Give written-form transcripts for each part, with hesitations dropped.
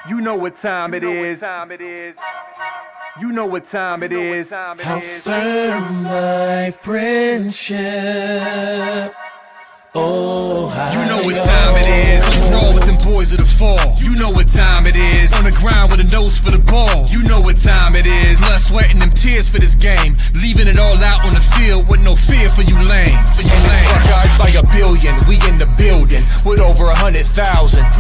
You know what time it is. You know what time it is. How firm my friendship. Oh, you know what time it is. Roll with them boys of the fall. You know what time it is. On the ground with a nose for the ball. You know what time it is. Blood, sweat, and them tears for this game. Leaving it all out on the field with no fear for you lames. And it's Buckeyes by a billion. We in the building with over 100,000.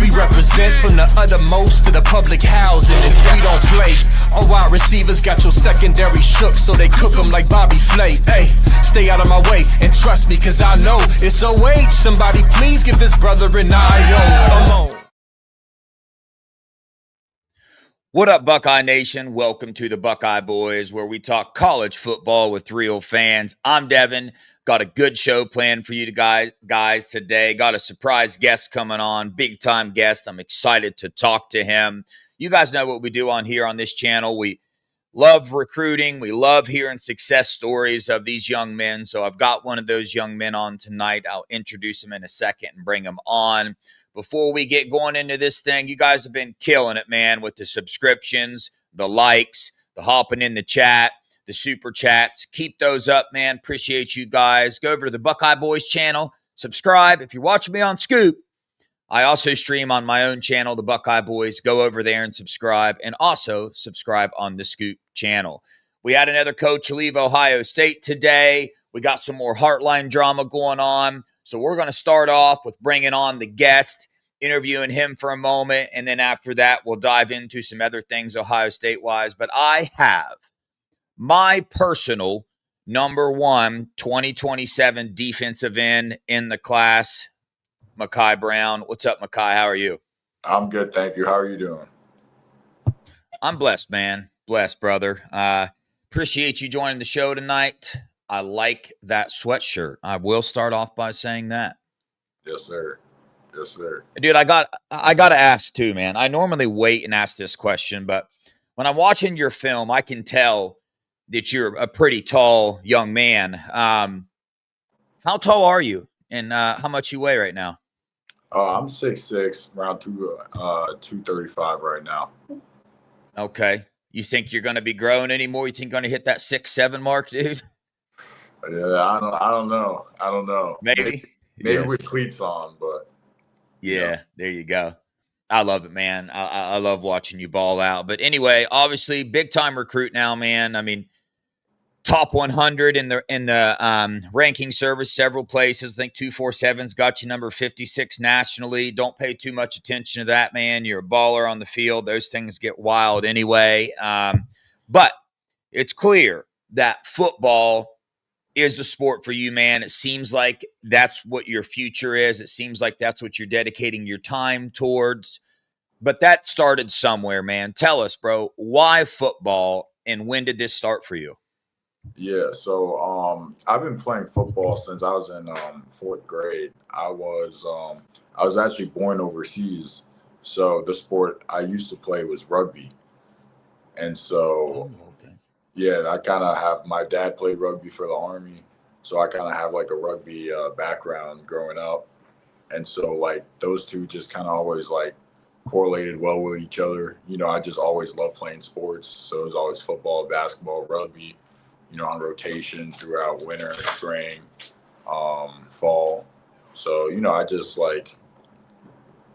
We represent from the uttermost to the public housing. If we don't play, our wide receivers got your secondary shook, so they cook them like Bobby Flay. Hey, stay out of my way and trust me, cause I know it's OH. Somebody please give this brother an IO. Come on. What up, Buckeye Nation? Welcome to the Buckeye Boys, where we talk college football with real fans. I'm Devin. Got a good show planned for you guys today. Got a surprise guest coming on, big-time guest. I'm excited to talk to him. You guys know what we do on here on this channel. We love recruiting. We love hearing success stories of these young men. So I've got one of those young men on tonight. I'll introduce him in a second and bring him on. Before we get going into this thing, you guys have been killing it, man, with the subscriptions, the likes, the hopping in the chat, the super chats. Keep those up, man. Appreciate you guys. Go over to the Buckeye Boys channel. Subscribe. If you're watching me on Scoop, I also stream on my own channel, the Buckeye Boys. Go over there and subscribe, and also subscribe on the Scoop channel. We had another coach leave Ohio State today. We got some more Hartline drama going on. So we're going to start off with bringing on the guest, interviewing him for a moment, and then after that, we'll dive into some other things Ohio State-wise. But I have my personal number one 2027 defensive end in the class, Mai Brown. What's up, Mai? How are you? I'm good, thank you. How are you doing? I'm blessed, man. Blessed, brother. Appreciate you joining the show tonight. I like that sweatshirt. I will start off by saying that. Yes, sir. Yes, sir. Dude, I got to ask too, man. I normally wait and ask this question, but when I'm watching your film, I can tell that you're a pretty tall young man. How tall are you, and how much you weigh right now? I'm 6'6", around 235 right now. Okay. You think you're going to be growing anymore? You think you're going to hit that 6'7" mark, dude? Yeah, I don't know. Maybe yeah. With cleats on, but yeah, there you go. I love it, man. I love watching you ball out. But anyway, obviously, big time recruit now, man. I mean, top 100 in the ranking service, several places. I think 247's got you number 56 nationally. Don't pay too much attention to that, man. You're a baller on the field. Those things get wild anyway. But it's clear that football is the sport for you, man. It seems like that's what your future is. It seems like that's what you're dedicating your time towards. But that started somewhere, man. Tell us, bro, why football, and when did this start for you? Yeah, so I've been playing football since I was in fourth grade. I was actually born overseas, so the sport I used to play was rugby, and so yeah, I kind of have, my dad played rugby for the Army, so I kind of have like a rugby background growing up, and so like those two just kind of always like correlated well with each other. You know, I just always loved playing sports, so it was always football, basketball, rugby, you know, on rotation throughout winter, spring, fall. So, you know, I just like,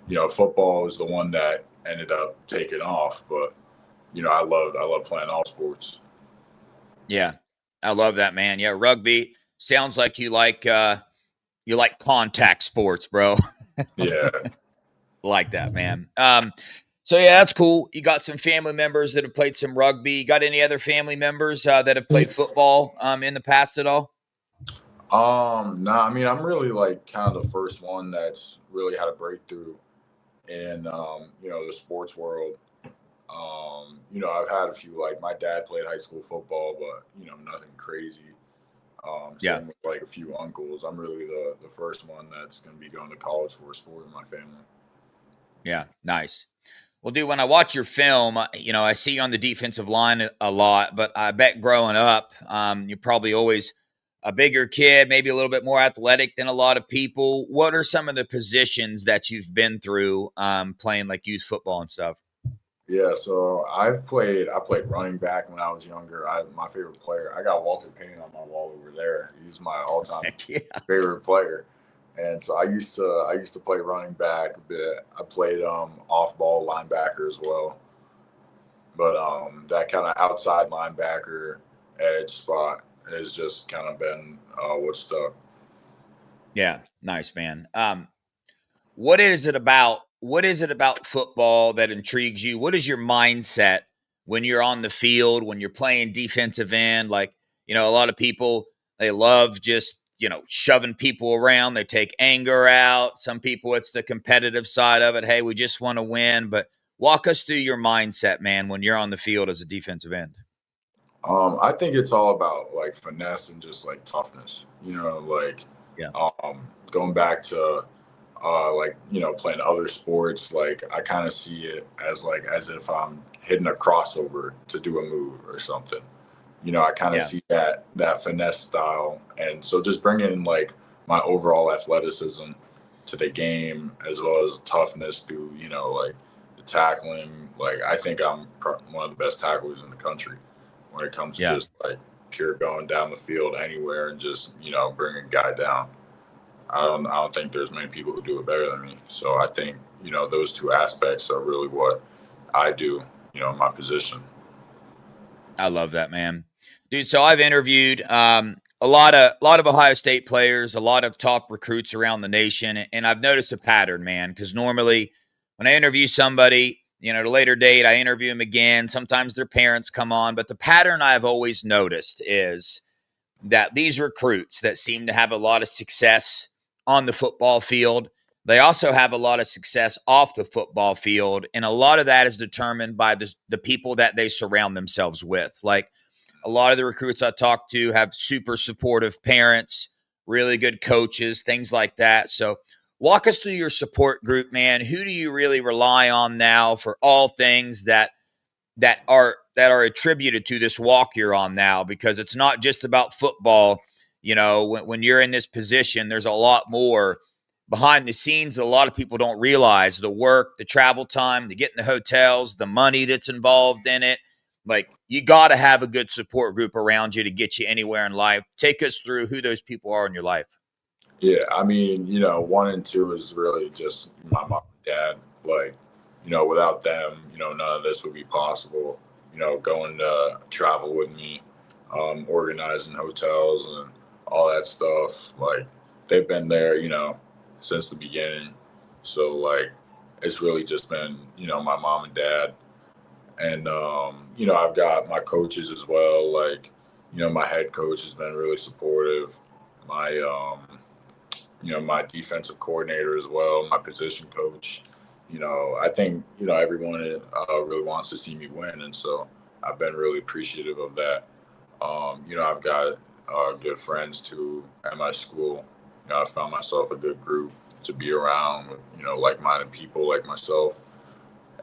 you know, football is the one that ended up taking off, but, you know, I love playing all sports. Yeah, I love that, man. Yeah, rugby sounds like you like contact sports, bro. Yeah. Like that, man. So yeah, that's cool. You got some family members that have played some rugby. You got any other family members that have played football in the past at all? No, I mean, I'm really like kind of the first one that's really had a breakthrough in you know, the sports world. You know, I've had a few, like my dad played high school football, but you know, nothing crazy. Same with like a few uncles. I'm really the first one that's going to be going to college for a sport in my family. Yeah, nice. Well, dude, when I watch your film, you know, I see you on the defensive line a lot, but I bet growing up, you're probably always a bigger kid, maybe a little bit more athletic than a lot of people. What are some of the positions that you've been through playing like youth football and stuff? Yeah, so I played running back when I was younger. My favorite player, I got Walter Payton on my wall over there. He's my all-time Heck yeah. favorite player. And so I used to play running back a bit. I played off-ball linebacker as well. But that kind of outside linebacker edge spot has just kind of been what stuck. Yeah, nice, man. What is it about football that intrigues you? What is your mindset when you're on the field, when you're playing defensive end? Like, a lot of people, they love just, shoving people around. They take anger out. Some people, it's the competitive side of it. Hey, we just want to win. But walk us through your mindset, man, when you're on the field as a defensive end. I think it's all about like finesse and just like toughness. Like Yeah. going back to like playing other sports. Like I kind of see it as if I'm hitting a crossover to do a move or something. I kind of Yeah. see that finesse style, and so just bringing like my overall athleticism to the game as well as toughness through like the tackling. Like I think I'm one of the best tacklers in the country when it comes to Yeah. just like pure going down the field anywhere and just bringing a guy down. I don't think there's many people who do it better than me. So I think those two aspects are really what I do in my position. I love that, man. Dude, so I've interviewed a lot of Ohio State players, a lot of top recruits around the nation, and I've noticed a pattern, man, because normally when I interview somebody, at a later date, I interview them again. Sometimes their parents come on, but the pattern I've always noticed is that these recruits that seem to have a lot of success on the football field, they also have a lot of success off the football field. And a lot of that is determined by the people that they surround themselves with. Like a lot of the recruits I talk to have super supportive parents, really good coaches, things like that. So walk us through your support group, man. Who do you really rely on now for all things that are attributed to this walk you're on now? Because it's not just about football. When you're in this position, there's a lot more behind the scenes that a lot of people don't realize: the work, the travel time, the getting the hotels, the money that's involved in it. Like, you got to have a good support group around you to get you anywhere in life. Take us through who those people are in your life. Yeah, I mean, one and two is really just my mom and dad. Like, without them, none of this would be possible. Going to travel with me, organizing hotels and all that stuff. Like, they've been there, since the beginning. So, like, it's really just been, my mom and dad. And, I've got my coaches as well. Like, my head coach has been really supportive. My defensive coordinator as well, my position coach. I think, everyone really wants to see me win. And so I've been really appreciative of that. I've got good friends too at my school. I found myself a good group to be around with, like-minded people like myself.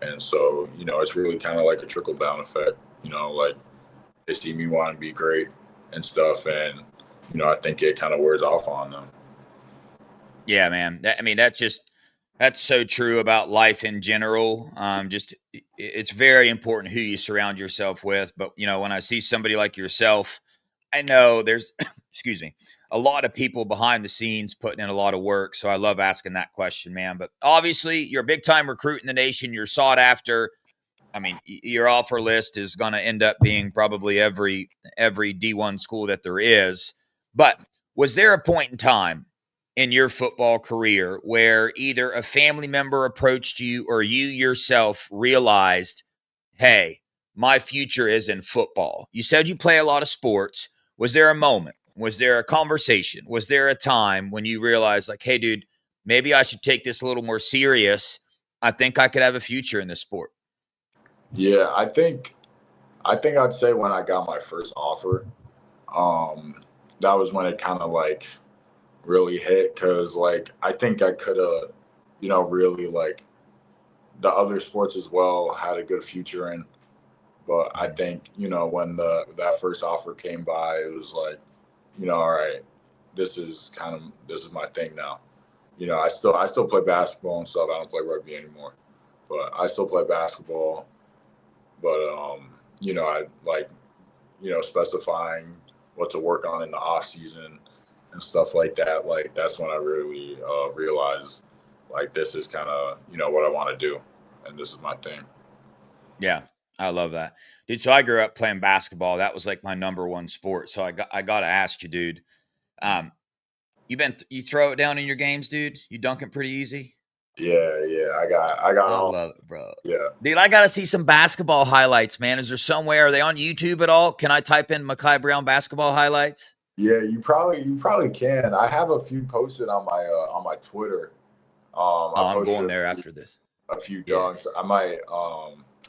And so, it's really kind of like a trickle down effect, like they see me want to be great and stuff. And, I think it kind of wears off on them. Yeah, man. That's so true about life in general. It's very important who you surround yourself with. But when I see somebody like yourself, I know there's, excuse me, a lot of people behind the scenes putting in a lot of work. So I love asking that question, man. But obviously, you're a big time recruit in the nation. You're sought after. I mean, your offer list is going to end up being probably every D1 school that there is. But was there a point in time in your football career where either a family member approached you or you yourself realized, hey, my future is in football? You said you play a lot of sports. Was there a moment? Was there a conversation? Was there a time when you realized, like, hey, dude, maybe I should take this a little more serious? I think I could have a future in this sport. Yeah, I think I'd say when I got my first offer, that was when it kind of like really hit, because like I think I could have, really like the other sports as well had a good future in. But I think, when that first offer came by, it was like, all right, this is my thing now. I still play basketball and stuff. I don't play rugby anymore, but I still play basketball. but I like, specifying what to work on in the off season and stuff like that. Like that's when I really realized like this is kind of what I want to do, and this is my thing. Yeah, I love that, dude. So I grew up playing basketball. That was like my number one sport. So I got to ask you, dude. You throw it down in your games, dude? You dunk it pretty easy? Yeah. I got I all. love it, bro. Yeah. Dude, I got to see some basketball highlights, man. Is there somewhere? Are they on YouTube at all? Can I type in Mai Brown basketball highlights? Yeah, you probably can. I have a few posted on my Twitter. I I'm going posted there after this. a few Yeah. dunks. I might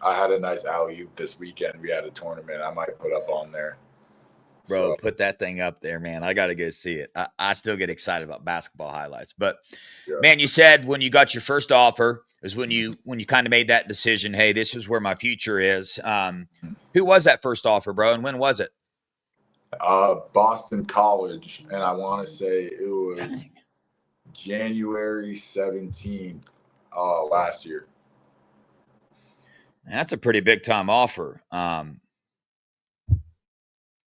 I had a nice alley-oop this weekend. We had a tournament. I might put up on there. Bro, So, put that thing up there, man. I got to go see it. I still get excited about basketball highlights. But yeah. man, you said when you got your first offer is when you kind of made that decision, hey, this is where my future is. Who was that first offer, bro, and when was it? Boston College, and I want to say it was January 17th last year. That's a pretty big time offer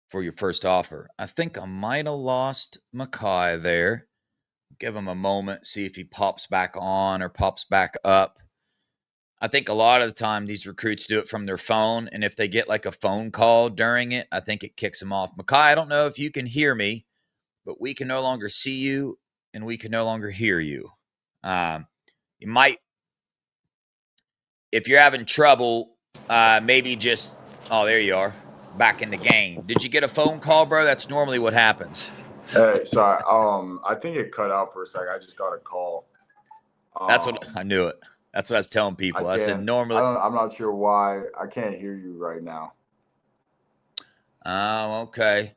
for your first offer. I think I might have lost Mai there. Give him a moment, see if he pops back on or pops back up. I think a lot of the time these recruits do it from their phone, and if they get like a phone call during it, I think it kicks them off. Mai, I don't know if you can hear me, but we can no longer see you and we can no longer hear you. You might, if you're having trouble, maybe just, oh, there you are, back in the game. Did you get a phone call, bro? That's normally what happens. Hey, sorry. I think it cut out for a second. I just got a call. That's what I knew it. That's what I was telling people. I said normally. I'm not sure why I can't hear you right now. Oh, okay.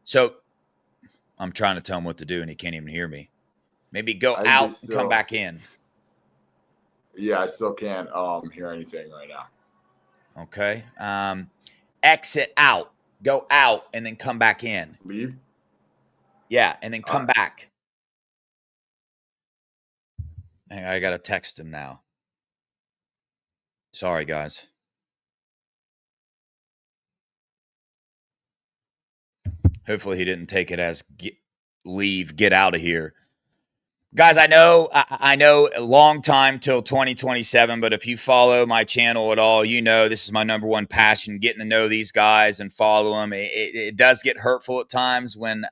So I'm trying to tell him what to do, and he can't even hear me. Maybe go out and come back in. Yeah, I still can't hear anything right now. Okay. Exit out. Go out and then come back in. Leave? Yeah, and then come back. I got to text him now. Sorry, guys. Hopefully he didn't take it as leave, get out of here. Guys, I know a long time till 2027, but if you follow my channel at all, you know this is my number one passion, getting to know these guys and follow them. It does get hurtful at times when,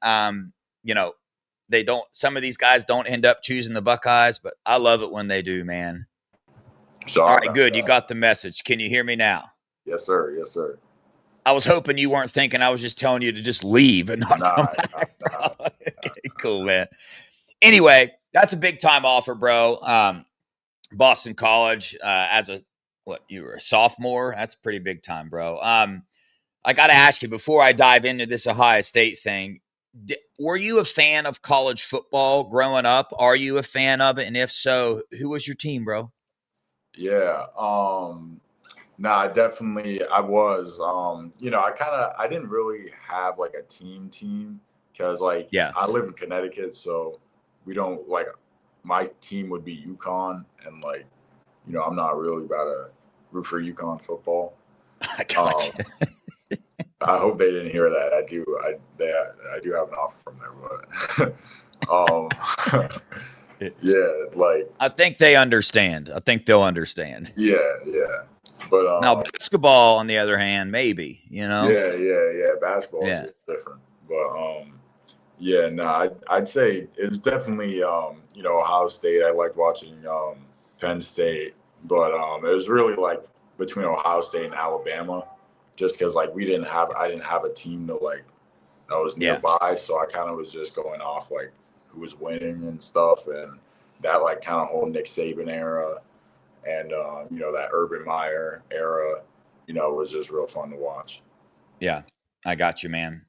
they don't, some of these guys don't end up choosing the Buckeyes, but I love it when they do, man. Sorry. All right, good. You got the message. Can you hear me now? Yes, sir. Yes, sir. I was hoping you weren't thinking I was just telling you to just leave and not come back. Okay, cool, man. Anyway, that's a big time offer, bro. Boston College, as you were a sophomore? That's pretty big time, bro. I got to ask you before I dive into this Ohio State thing, were you a fan of college football growing up? Are you a fan of it? And if so, who was your team, bro? Yeah. Nah, definitely I was. I didn't really have like a team because I live in Connecticut, so we don't my team would be UConn, and I'm not really about to root for UConn football. I got you. I hope they didn't hear that. I do have an offer from there, but yeah, I think they understand. I think they'll understand. Yeah. But now basketball, on the other hand, maybe, Yeah. Basketball is different, but I'd say it's definitely Ohio State. I liked watching Penn State, but it was really between Ohio State and Alabama, just because I didn't have a team that was nearby, so I kind of was just going off who was winning and stuff, and that kind of whole Nick Saban era. And, that Urban Meyer era, was just real fun to watch. Yeah, I got you, man.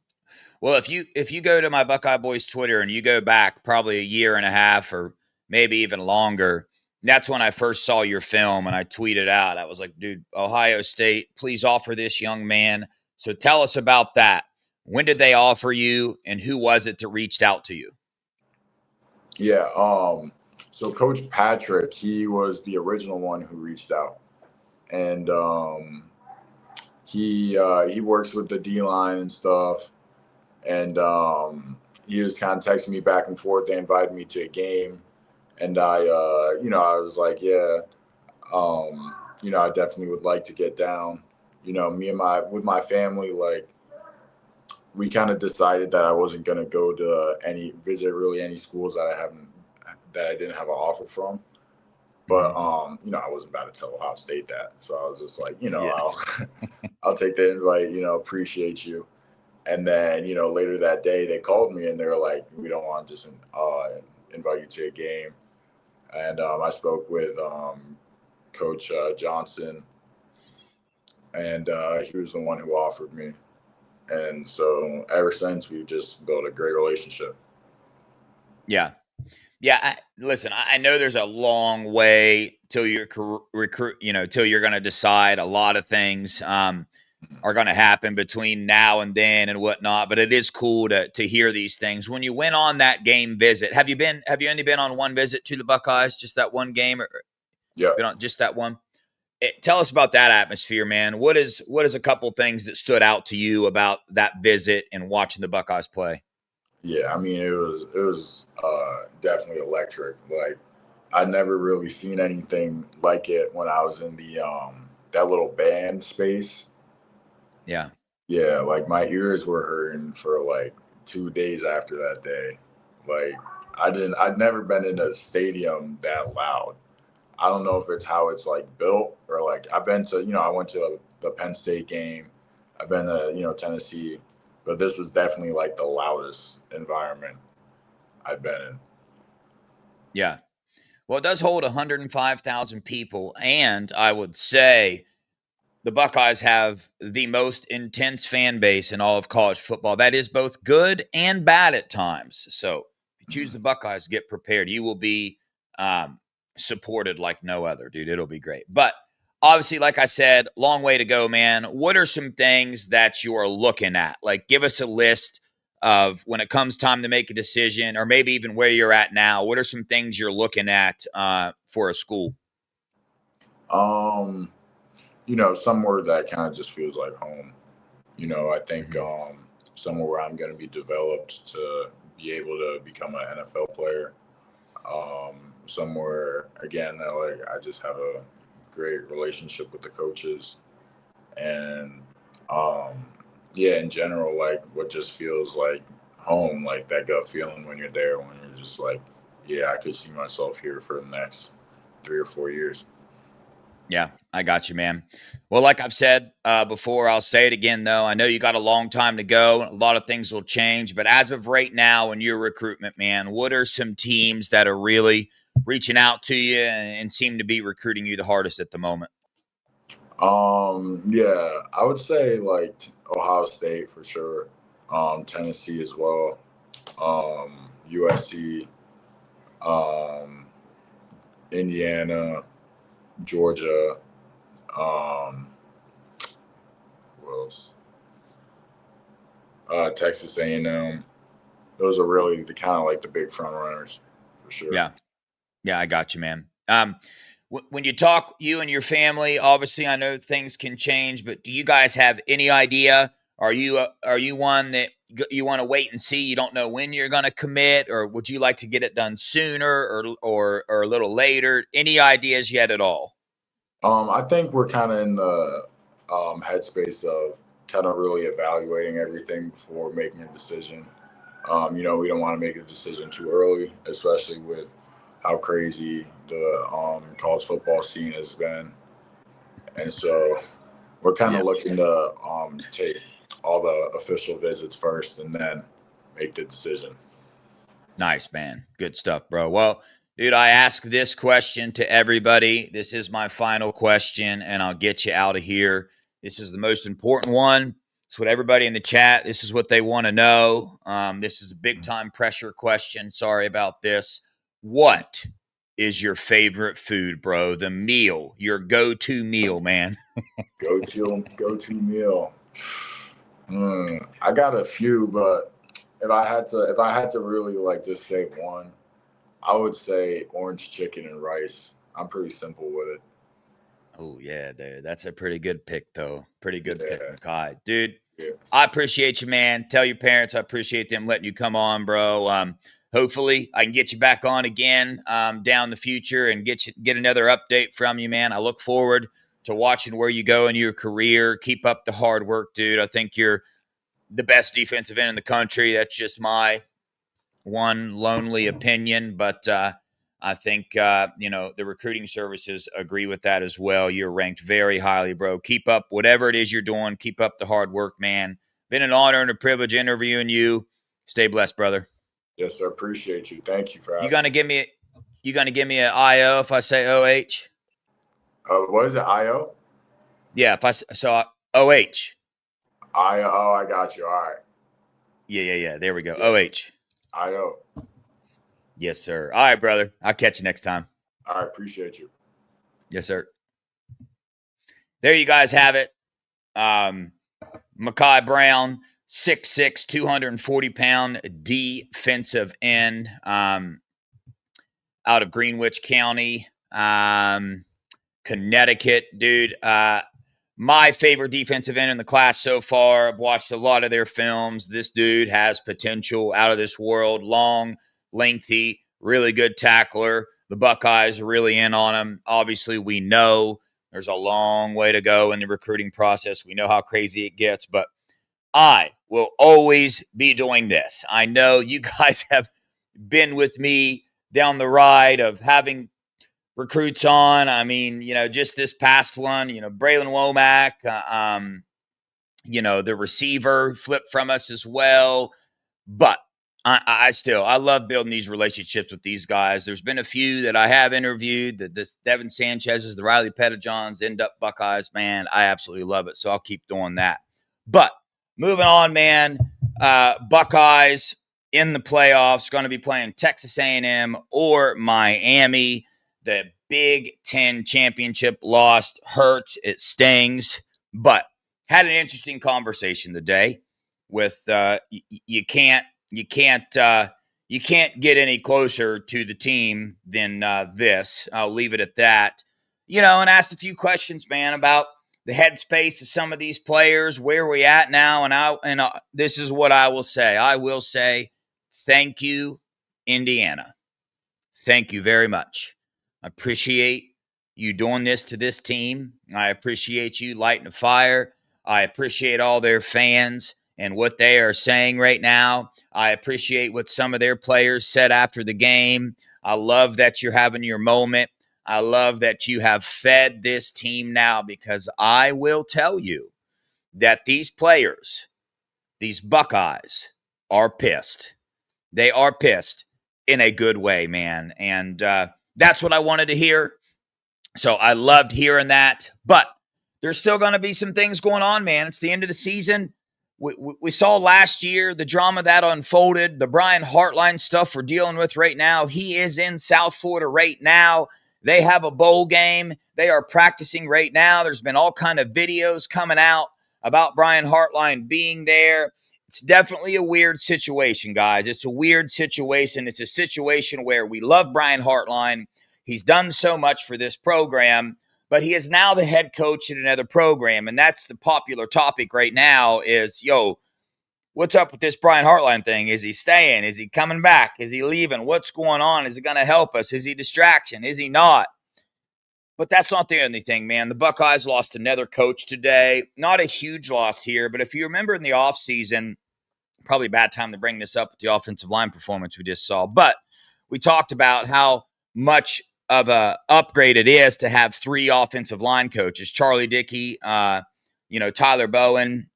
Well, if you go to my Buckeye Boys Twitter and you go back probably a year and a half or maybe even longer, that's when I first saw your film and I tweeted out. I was like, dude, Ohio State, please offer this young man. So tell us about that. When did they offer you and who was it that reached out to you? Yeah, so Coach Patrick, he was the original one who reached out. and he works with the D line and stuff, and he was kind of texting me back and forth. They invited me to a game, and I was like, yeah, I definitely would like to get down. With my family, like, we kind of decided that I wasn't going to go to visit really any schools that I didn't have an offer from. But, I wasn't about to tell Ohio State that. So I was just like, I'll take the invite, appreciate you. And then, later that day they called me and they were like, we don't want to just invite you to a game. And I spoke with Coach Johnson, and he was the one who offered me. And so ever since, we've just built a great relationship. Yeah. Yeah. Listen, I know there's a long way till you're till you're going to decide. A lot of things are going to happen between now and then and whatnot, but it is cool to hear these things. When you went on that game visit, have you only been on one visit to the Buckeyes, just that one game, or been on just that one? Tell us about that atmosphere, man. What is a couple things that stood out to you about that visit and watching the Buckeyes play? Yeah, I mean, it was definitely electric. Like, I'd never really seen anything like it when I was in the that little band space. Yeah. Yeah, like my ears were hurting for like 2 days after that day. Like, I'd never been in a stadium that loud. I don't know if it's how it's like built, or like I've been to, I went to the Penn State game. I've been to, Tennessee, but this was definitely like the loudest environment I've been in. Yeah. Well, it does hold 105,000 people. And I would say the Buckeyes have the most intense fan base in all of college football. That is both good and bad at times. So if you choose the Buckeyes, get prepared. You will be supported like no other, dude. It'll be great. But obviously, like I said, long way to go, man. What are some things that you are looking at? Like, give us a list of when it comes time to make a decision, or maybe even where you're at now. What are some things you're looking at for a school? Somewhere that kind of just feels like home. I think somewhere where I'm going to be developed to be able to become an NFL player. Somewhere, again, that like I just have a great relationship with the coaches, and in general, like what just feels like home, like that gut feeling when you're there, when you're just like, yeah, I could see myself here for the next 3 or 4 years. Yeah, I got you, man. Well, like I've said before, I'll say it again, though. I know you got a long time to go. A lot of things will change. But as of right now in your recruitment, man, what are some teams that are really reaching out to you and seem to be recruiting you the hardest at the moment? I would say like Ohio State for sure. Tennessee as well. USC, Indiana, Georgia, who else? Texas A&M. Those are really the kind of like the big front runners for sure. Yeah, I got you, man. When you talk, you and your family, obviously, I know things can change, but do you guys have any idea? Are you one that you want to wait and see? You don't know when you're going to commit, or would you like to get it done sooner or a little later? Any ideas yet at all? I think we're kind of in the headspace of kind of really evaluating everything before making a decision. We don't want to make a decision too early, especially with how crazy the college football scene has been. And so we're kind of looking to take all the official visits first and then make the decision. Nice, man. Good stuff, bro. Well, dude, I ask this question to everybody. This is my final question, and I'll get you out of here. This is the most important one. It's what everybody in the chat, this is what they want to know. This is a big-time pressure question. Sorry about this. What is your favorite food, bro? The meal, your go-to meal, man. Go-to meal. I got a few, but if I had to really like just say one, I would say orange chicken and rice. I'm pretty simple with it. Oh yeah, dude. That's a pretty good pick, though. Pretty good pick, Yeah, Makai. Dude, yeah. I appreciate you, man. Tell your parents I appreciate them letting you come on, bro. Hopefully I can get you back on again down the future and get another update from you, man. I look forward to watching where you go in your career. Keep up the hard work, dude. I think you're the best defensive end in the country. That's just my one lonely opinion, but I think the recruiting services agree with that as well. You're ranked very highly, bro. Keep up whatever it is you're doing. Keep up the hard work, man. Been an honor and a privilege interviewing you. Stay blessed, brother. Yes, sir. Appreciate you. Thank you for You having gonna me. give me an IO if I say OH? What is it? IO? Yeah, if so OH. Oh, I got you. All right. Yeah. There we go. Yeah. OH. IO. Yes, sir. All right, brother. I'll catch you next time. All right. Appreciate you. Yes, sir. There you guys have it. Mai Brown, 6'6", 240-pound defensive end out of Greenwich County, Connecticut. Dude, my favorite defensive end in the class so far. I've watched a lot of their films. This dude has potential out of this world. Long, lengthy, really good tackler. The Buckeyes are really in on him. Obviously, we know there's a long way to go in the recruiting process. We know how crazy it gets, but I will always be doing this. I know you guys have been with me down the ride of having recruits on. I mean, just this past one, Braylon Womack, the receiver flipped from us as well. But I love building these relationships with these guys. There's been a few that I have interviewed. This Devin Sanchez's, the Riley Pettijohns, end up Buckeyes, man. I absolutely love it. So I'll keep doing that. But moving on, man. Buckeyes in the playoffs, going to be playing Texas A&M or Miami. The Big Ten championship lost, hurts, it stings. But had an interesting conversation today with you can't get any closer to the team than this. I'll leave it at that. And asked a few questions, man, about the headspace of some of these players, where we at now, and this is what I will say. I will say, thank you, Indiana. Thank you very much. I appreciate you doing this to this team. I appreciate you lighting a fire. I appreciate all their fans and what they are saying right now. I appreciate what some of their players said after the game. I love that you're having your moment. I love that you have fed this team now, because I will tell you that these players, these Buckeyes, are pissed. They are pissed in a good way, man. And that's what I wanted to hear. So I loved hearing that. But there's still going to be some things going on, man. It's the end of the season. We saw last year the drama that unfolded, the Brian Hartline stuff we're dealing with right now. He is in South Florida right now. They have a bowl game. They are practicing right now. There's been all kind of videos coming out about Brian Hartline being there. It's definitely a weird situation, guys. It's a weird situation. It's a situation where we love Brian Hartline. He's done so much for this program, but he is now the head coach at another program. And that's the popular topic right now is, what's up with this Brian Hartline thing? Is he staying? Is he coming back? Is he leaving? What's going on? Is it going to help us? Is he distraction? Is he not? But that's not the only thing, man. The Buckeyes lost another coach today. Not a huge loss here, but if you remember in the offseason, probably a bad time to bring this up with the offensive line performance we just saw, but we talked about how much of a upgrade it is to have three offensive line coaches: Charlie Dickey, Tyler Bowen,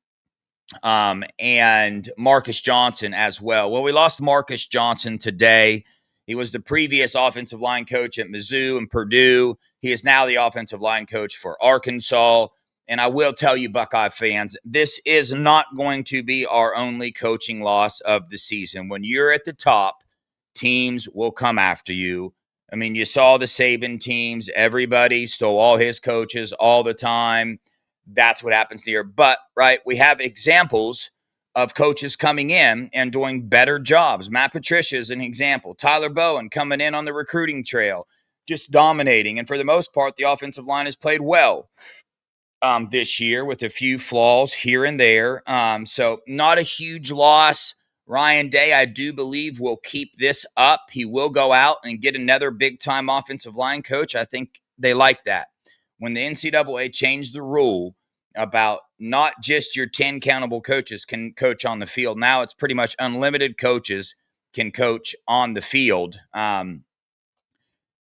and Marcus Johnson as well. Well, we lost Marcus Johnson today. He was the previous offensive line coach at Mizzou and Purdue. He is now the offensive line coach for Arkansas. And I will tell you, Buckeye fans, this is not going to be our only coaching loss of the season. When you're at the top, teams will come after you. I mean, you saw the Saban teams. Everybody stole all his coaches all the time. That's what happens here. But, right, we have examples of coaches coming in and doing better jobs. Matt Patricia is an example. Tyler Bowen coming in on the recruiting trail. just dominating. And for the most part, the offensive line has played well this year with a few flaws here and there. So not a huge loss. Ryan Day, I do believe, will keep this up. He will go out and get another big-time offensive line coach. I think they like that. When the NCAA changed the rule about not just your 10 countable coaches can coach on the field, now it's pretty much unlimited coaches can coach on the field.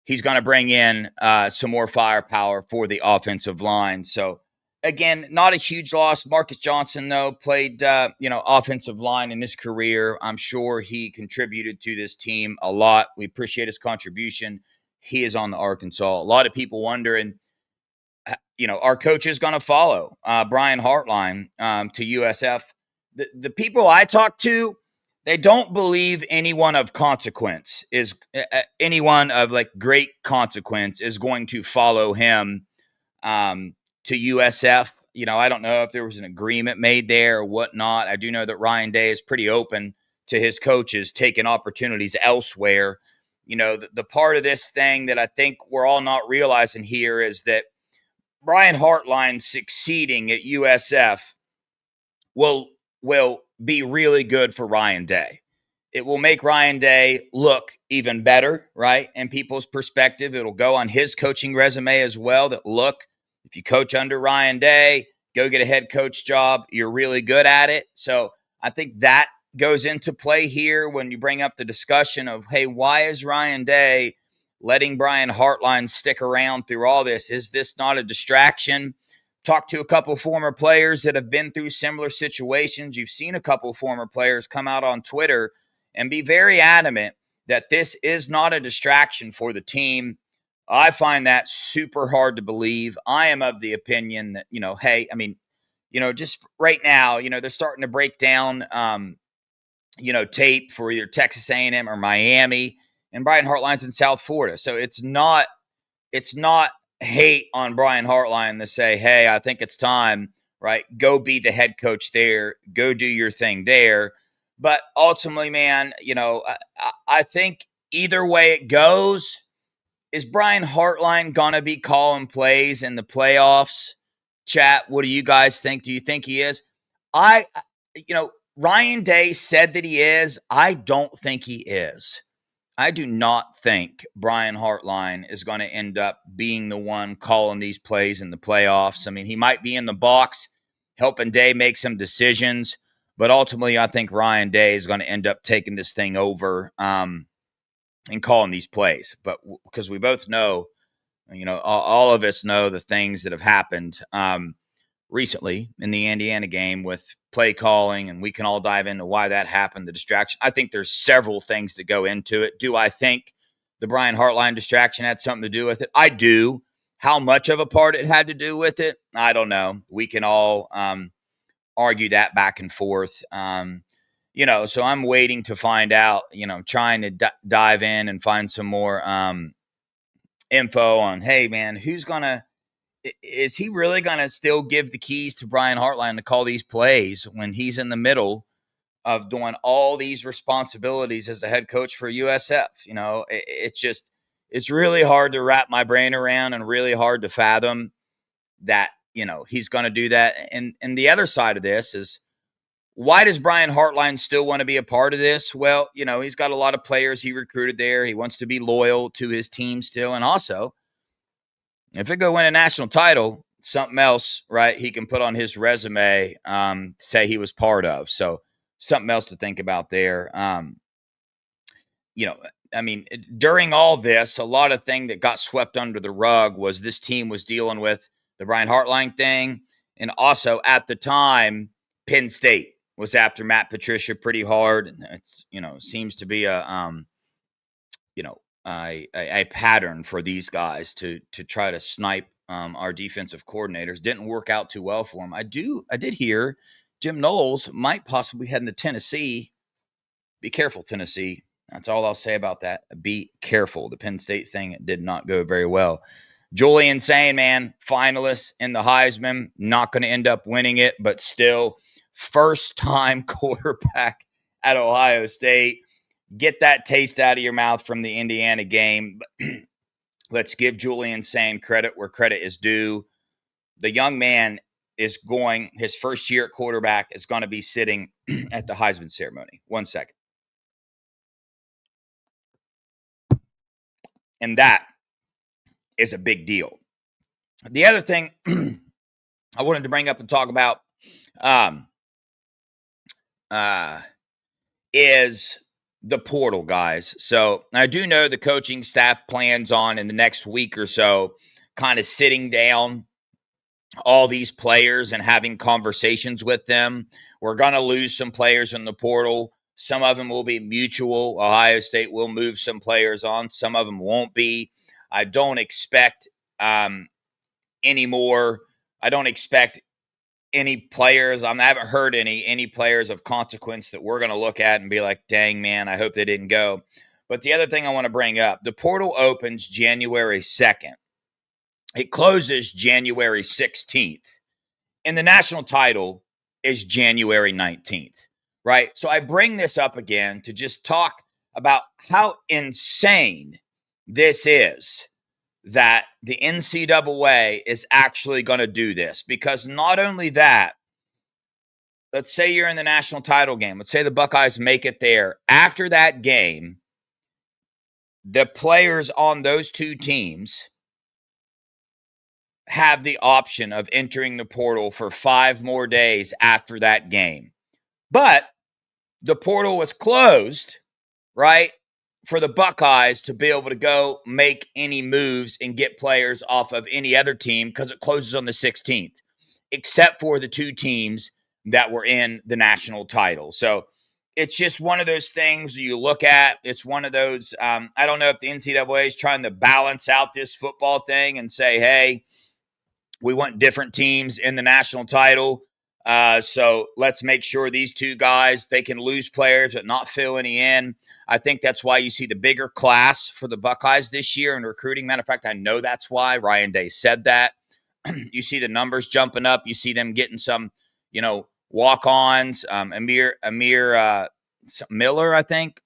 He's going to bring in some more firepower for the offensive line. So, again, not a huge loss. Marcus Johnson, though, played, offensive line in his career. I'm sure he contributed to this team a lot. We appreciate his contribution. He is on the Arkansas. A lot of people wondering, our coach is going to follow Brian Hartline to USF. The people I talk to, they don't believe anyone of consequence is anyone of like great consequence is going to follow him to USF. I don't know if there was an agreement made there or whatnot. I do know that Ryan Day is pretty open to his coaches taking opportunities elsewhere. The part of this thing that I think we're all not realizing here is that Brian Hartline succeeding at USF will be really good for Ryan Day. It will make Ryan Day look even better, right? In people's perspective, it'll go on his coaching resume as well that, look, if you coach under Ryan Day, go get a head coach job, you're really good at it. So I think that goes into play here when you bring up the discussion of, hey, why is Ryan Day letting Brian Hartline stick around through all this? Is this not a distraction? Talked to a couple of former players that have been through similar situations. You've seen a couple of former players come out on Twitter and be very adamant that this is not a distraction for the team. I find that super hard to believe. I am of the opinion that, just right now, they're starting to break down, tape for either Texas A&M or Miami, and Brian Hartline's in South Florida. So it's not hate on Brian Hartline to say, hey, I think it's time, right? Go be the head coach there. Go do your thing there. But ultimately, man, I think either way it goes, is Brian Hartline going to be calling plays in the playoffs? Chat, what do you guys think? Do you think he is? Ryan Day said that he is. I don't think he is. I do not think Brian Hartline is going to end up being the one calling these plays in the playoffs. I mean, he might be in the box helping Day make some decisions, but ultimately I think Ryan Day is going to end up taking this thing over and calling these plays. But because we both know, all of us know the things that have happened recently in the Indiana game with play calling, and we can all dive into why that happened, the distraction. I think there's several things that go into it. Do I think the Brian Hartline distraction had something to do with it? I do. How much of a part it had to do with it, I don't know. We can all argue that back and forth. So I'm waiting to find out, trying to dive in and find some more info on, hey, man, is he really going to still give the keys to Brian Hartline to call these plays when he's in the middle of doing all these responsibilities as the head coach for USF? It's really hard to wrap my brain around and really hard to fathom that, he's going to do that. And the other side of this is, why does Brian Hartline still want to be a part of this? Well, he's got a lot of players he recruited there. He wants to be loyal to his team still. And also, if it go win a national title, something else, right, he can put on his resume, say he was part of. So something else to think about there. During all this, a lot of thing that got swept under the rug was this team was dealing with the Brian Hartline thing. And also at the time, Penn State was after Matt Patricia pretty hard. And it's, seems to be a pattern for these guys to try to snipe our defensive coordinators. Didn't work out too well for them. I did hear Jim Knowles might possibly head into Tennessee. Be careful, Tennessee. That's all I'll say about that. Be careful. The Penn State thing did not go very well. Julian saying, man, finalists in the Heisman, not going to end up winning it, but still first-time quarterback at Ohio State. Get that taste out of your mouth from the Indiana game. let's give Julian Sain credit where credit is due. The young man is going, his first year at quarterback is going to be sitting at the Heisman ceremony. 1 second. And that is a big deal. The other thing I wanted to bring up and talk about is the portal, guys. So I do know the coaching staff plans on in the next week or so kind of sitting down all these players and having conversations with them. We're going to lose some players in the portal. Some of them will be mutual. Ohio State will move some players on. Some of them won't be. I don't expect any more. I don't expect any players. I haven't heard any players of consequence that we're going to look at and be like, dang, man, I hope they didn't go. But the other thing I want to bring up, the portal opens January 2nd. It closes January 16th. And the national title is January 19th, right? So I bring this up again to just talk about how insane this is that the NCAA is actually going to do this. Because not only that, let's say you're in the national title game. Let's say the Buckeyes make it there. After that game, the players on those two teams have the option of entering the portal for 5 more days after that game. But the portal was closed, right, for the Buckeyes to be able to go make any moves and get players off of any other team because it closes on the 16th, except for the 2 teams that were in the national title. So it's just one of those things you look at. It's one of those, I don't know if the NCAA is trying to balance out this football thing and say, hey, we want different teams in the national title. So let's make sure these 2 guys, they can lose players but not fill any in. I think that's why you see the bigger class for the Buckeyes this year in recruiting. Matter of fact, I know that's why. Ryan Day said that. You see the numbers jumping up. You see them getting some, walk-ons. Amir Miller, I think,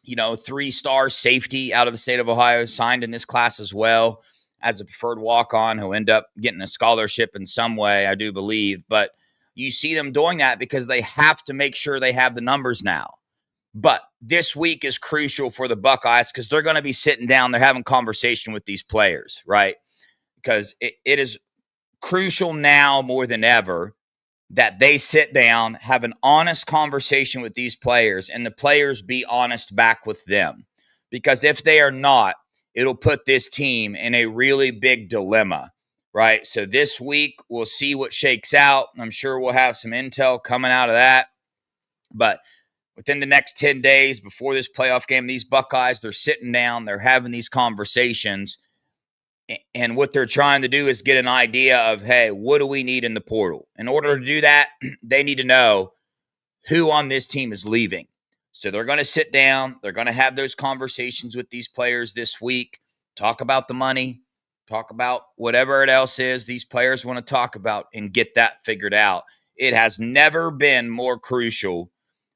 3-star safety out of the state of Ohio, signed in this class as well as a preferred walk-on who end up getting a scholarship in some way, I do believe. But you see them doing that because they have to make sure they have the numbers now. But this week is crucial for the Buckeyes because they're going to be sitting down. They're having conversation with these players, right? Because it is crucial now more than ever that they sit down, have an honest conversation with these players, and the players be honest back with them. Because if they are not, it'll put this team in a really big dilemma, right? So this week, we'll see what shakes out. I'm sure we'll have some intel coming out of that. But within the next 10 days before this playoff game, these Buckeyes, they're sitting down, they're having these conversations. And what they're trying to do is get an idea of, hey, what do we need in the portal? In order to do that, they need to know who on this team is leaving. So they're going to sit down. They're going to have those conversations with these players this week, talk about the money, talk about whatever it else is these players want to talk about and get that figured out. It has never been more crucial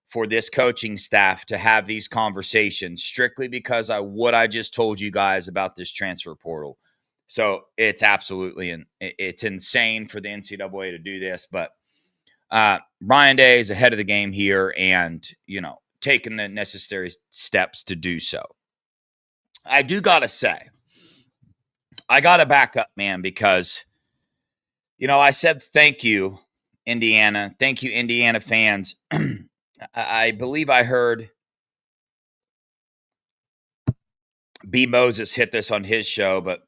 for this coaching staff to have these conversations strictly because of what I just told you guys about this transfer portal. So it's absolutely, it's insane for the NCAA to do this, but Ryan Day is ahead of the game here and, taking the necessary steps to do so. I do got to say, I got to back up, man, because, I said thank you, Indiana. Thank you, Indiana fans. I believe I heard B. Moses hit this on his show, but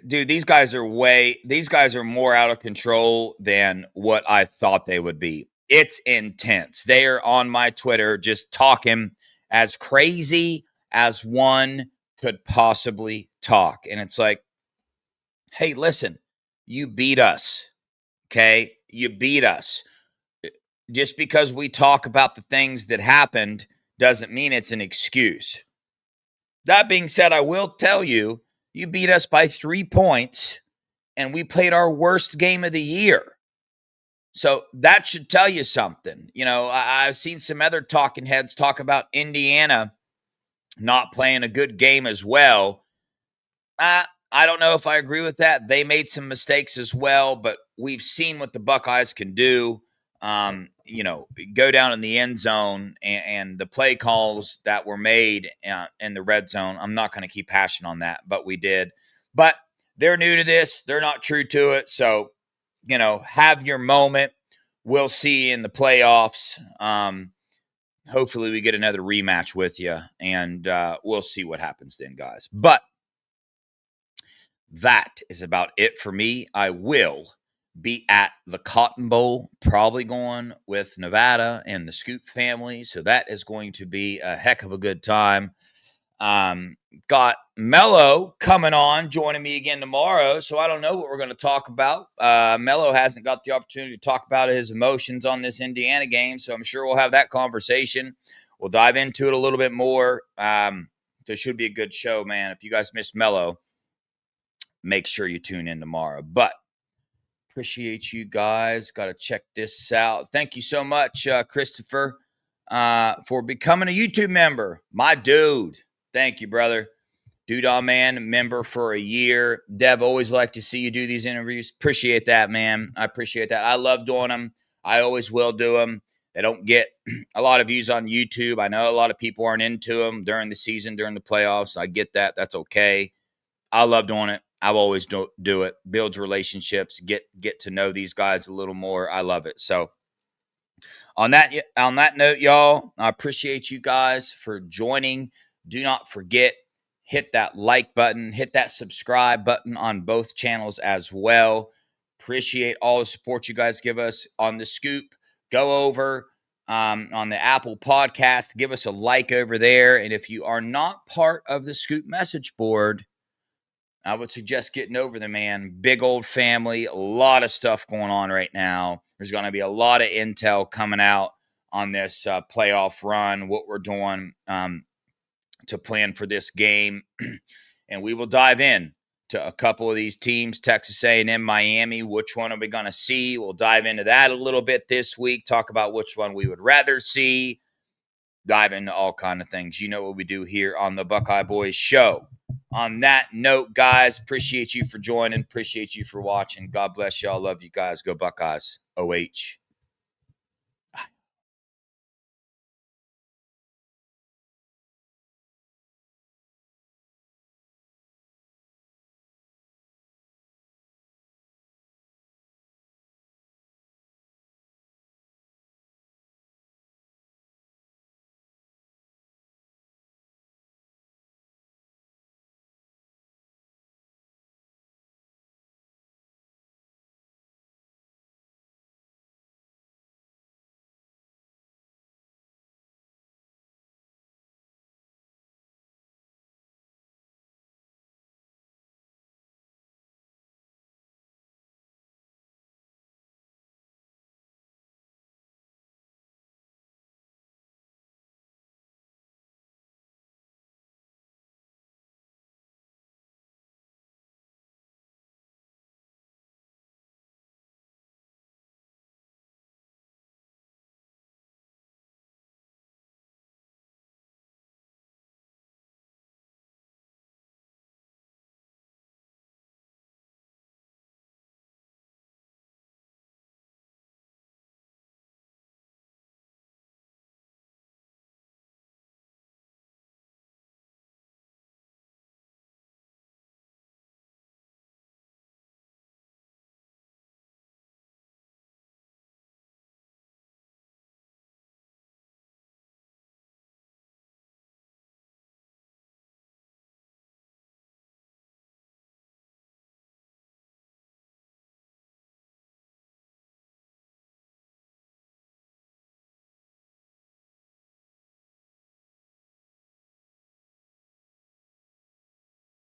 dude, these guys are more out of control than what I thought they would be. It's intense. They are on my Twitter just talking as crazy as one could possibly talk. And it's like, hey, listen, you beat us. Okay? You beat us. Just because we talk about the things that happened doesn't mean it's an excuse. That being said, I will tell you, you beat us by 3 points, and we played our worst game of the year. So that should tell you something. I've seen some other talking heads talk about Indiana not playing a good game as well. I don't know if I agree with that. They made some mistakes as well, but we've seen what the Buckeyes can do. Go down in the end zone and the play calls that were made in the red zone. I'm not going to keep hashing on that, but we did. But they're new to this. They're not true to it. So, have your moment. We'll see you in the playoffs. Hopefully we get another rematch with you, and we'll see what happens then, guys. But that is about it for me. I will be at the Cotton Bowl, probably going with Nevada and the Scoop family. So that is going to be a heck of a good time. Got Mello coming on, joining me again tomorrow. So I don't know what we're going to talk about. Mello hasn't got the opportunity to talk about his emotions on this Indiana game. So I'm sure we'll have that conversation. We'll dive into it a little bit more. This should be a good show, man. If you guys missed Mello, make sure you tune in tomorrow. But appreciate you guys. Got to check this out. Thank you so much, Christopher, for becoming a YouTube member. My dude. Thank you, brother. Doodah Man, member for a year. Dev, always like to see you do these interviews. Appreciate that, man. I appreciate that. I love doing them. I always will do them. They don't get a lot of views on YouTube. I know a lot of people aren't into them during the season, during the playoffs. I get that. That's okay. I love doing it. I'll always do it. Builds relationships. Get to know these guys a little more. I love it. So on that note, y'all, I appreciate you guys for joining. Do not forget, hit that like button, hit that subscribe button on both channels as well. Appreciate all the support you guys give us on the Scoop. Go over on the Apple podcast, give us a like over there. And if you are not part of the Scoop message board, I would suggest getting over there, man. Big old family, a lot of stuff going on right now. There's going to be a lot of intel coming out on this playoff run, what we're doing to plan for this game. And we will dive in to a couple of these teams, Texas A&M, Miami. Which one are we going to see? We'll dive into that a little bit this week, talk about which one we would rather see, dive into all kind of things. You know what we do here on the Buckeye Boys show. On that note, guys, appreciate you for joining. Appreciate you for watching. God bless y'all. Love you guys. Go Buckeyes. OH.